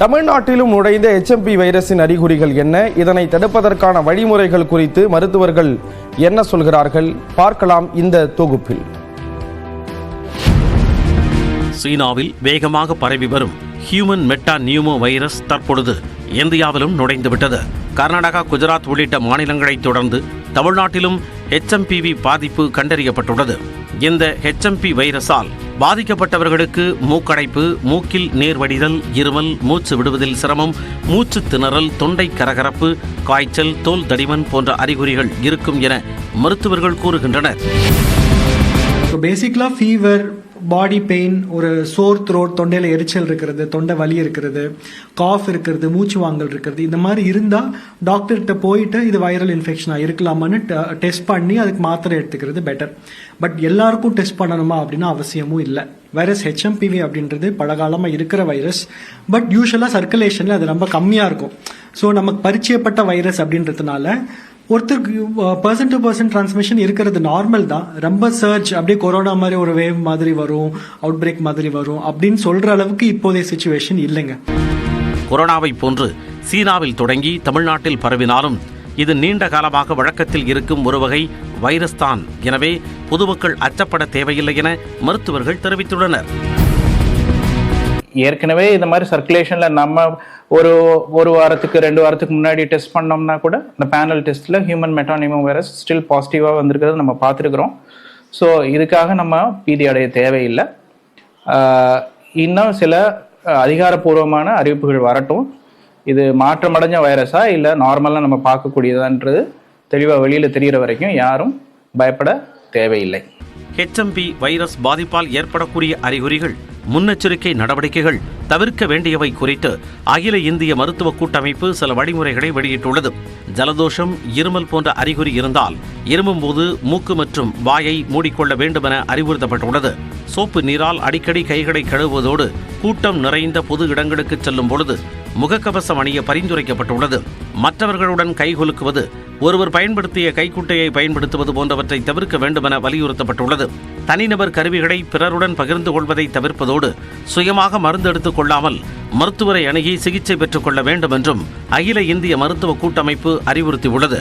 தமிழ்நாட்டிலும் நுழைந்த HMP வைரஸின் அறிகுறிகள் என்ன? இதனை தடுப்பதற்கான வழிமுறைகள் குறித்து மருத்துவர்கள் என்ன சொல்கிறார்கள்? பார்க்கலாம் இந்த தொகுப்பில். சீனாவில் வேகமாக பரவி வரும் ஹியூமன் மெட்டா நியூமோ வைரஸ் தற்பொழுது இந்தியாவிலும் நுழைந்துவிட்டது. கர்நாடகா, குஜராத் உள்ளிட்ட மாநிலங்களைத் தொடர்ந்து தமிழ்நாட்டிலும் HMPV பாதிப்பு கண்டறியப்பட்டுள்ளது. இந்த HMP வைரஸால் பாதிக்கப்பட்டவர்களுக்கு மூக்கடைப்பு, மூக்கில் நீர் வடிதல், இருமல், மூச்சு விடுவதில் சிரமம், மூச்சு திணறல், தொண்டை கரகரப்பு, காய்ச்சல், தோல் தடிமன் போன்ற அறிகுறிகள் இருக்கும் என மருத்துவர்கள் கூறுகின்றனர். பேசிக்கலாக ஃபீவர், பாடி பெயின், ஒரு சோர் த்ரோட், தொண்டையில் எரிச்சல் இருக்கிறது, தொண்டை வலி இருக்கிறது, காஃப் இருக்கிறது, மூச்சு வாங்கல் இருக்கிறது, இந்த மாதிரி இருந்தால் டாக்டர்கிட்ட போயிட்டு இது வைரல் இன்ஃபெக்ஷனாக இருக்கலாமான்னு டெஸ்ட் பண்ணி அதுக்கு மாத்திரை எடுத்துக்கிறது பெட்டர். பட் எல்லாருக்கும் டெஸ்ட் பண்ணணுமா அப்படின்னா அவசியமும் இல்லை. வைரஸ் HMPV அப்படின்றது பலகாலமாக இருக்கிற வைரஸ். பட் யூஸ்வலாக சர்க்குலேஷனில் அது ரொம்ப கம்மியாக இருக்கும். ஸோ நமக்கு பரிச்சயப்பட்ட வைரஸ் அப்படின்றதுனால ஒருத்தருக்கு பர்சன் டு பர்சன் டிரான்ஸ்மிஷன் இருக்கிறது நார்மல் தான். ரொம்ப சர்ச் அப்படியே கொரோனா மாதிரி ஒரு வேவ் மாதிரி வரும், அவுட் பிரேக் மாதிரி வரும் அப்படின்னு சொல்ற அளவுக்கு இப்போதைய சிச்சுவேஷன் இல்லைங்க. கொரோனாவை போன்று சீனாவில் தொடங்கி தமிழ்நாட்டில் பரவினாலும் இது நீண்ட காலமாக வழக்கத்தில் இருக்கும் ஒரு வகை வைரஸ் தான். எனவே பொதுமக்கள் அச்சப்பட தேவையில்லை என மருத்துவர்கள் தெரிவித்துள்ளனர். ஏற்கனவே இந்த மாதிரி சர்க்குலேஷன்ல நம்ம ஒரு வாரத்துக்கு 2 வாரத்துக்கு முன்னாடி டெஸ்ட் பண்ணோம்னா கூட இந்த பேனல் டெஸ்ட்ல ஹியூமன் மெட்டானிமோ வைரஸ் ஸ்டில் பாசிட்டிவா வந்திருக்கிறது நம்ம பார்த்துருக்குறோம். ஸோ இதுக்காக நம்ம பீதி அடைய தேவையில்லை. இன்னும் சில அதிகாரப்பூர்வமான அறிவிப்புகள் வரட்டும். இது மாற்றமடைஞ்ச வைரஸா இல்லை நார்மலாக நம்ம பார்க்கக்கூடியதான்றது தெளிவாக வெளியில் தெரிகிற வரைக்கும் யாரும் பயப்பட தேவையில்லை. HMP வைரஸ் பாதிப்பால் ஏற்படக்கூடிய அறிகுறிகள், முன்னெச்சரிக்கை நடவடிக்கைகள், தவிர்க்க வேண்டியவை குறித்து அகில இந்திய மருத்துவ கூட்டமைப்பு சில வழிமுறைகளை வெளியிட்டுள்ளது. ஜலதோஷம், இருமல் போன்ற அறிகுறி இருந்தால் இருமும் போது மூக்கு மற்றும் வாயை மூடிக்கொள்ள வேண்டும் என அறிவுறுத்தப்பட்டுள்ளது. சோப்பு நீரால் அடிக்கடி கைகளை கழுவுவதோடு கூட்டம் நிறைந்த பொது இடங்களுக்கு செல்லும் பொழுது முகக்கவசம் அணிய பரிந்துரைக்கப்பட்டுள்ளது. மற்றவர்களுடன் கைகுலுக்குவது, ஒருவர் பயன்படுத்திய கைக்குட்டையை பயன்படுத்துவது போன்றவற்றை தவிர்க்க வேண்டும் என வலியுறுத்தப்பட்டுள்ளது. தனிநபர் கருவிகளை பிறருடன் பகிர்ந்து கொள்வதை தவிர்ப்பதோடு சுயமாக மருந்து எடுத்துக் கொள்ளாமல் மருத்துவரை அணுகி சிகிச்சை பெற்றுக் கொள்ள வேண்டும் என்றும் அகில இந்திய மருத்துவ கூட்டமைப்பு அறிவுறுத்தியுள்ளது.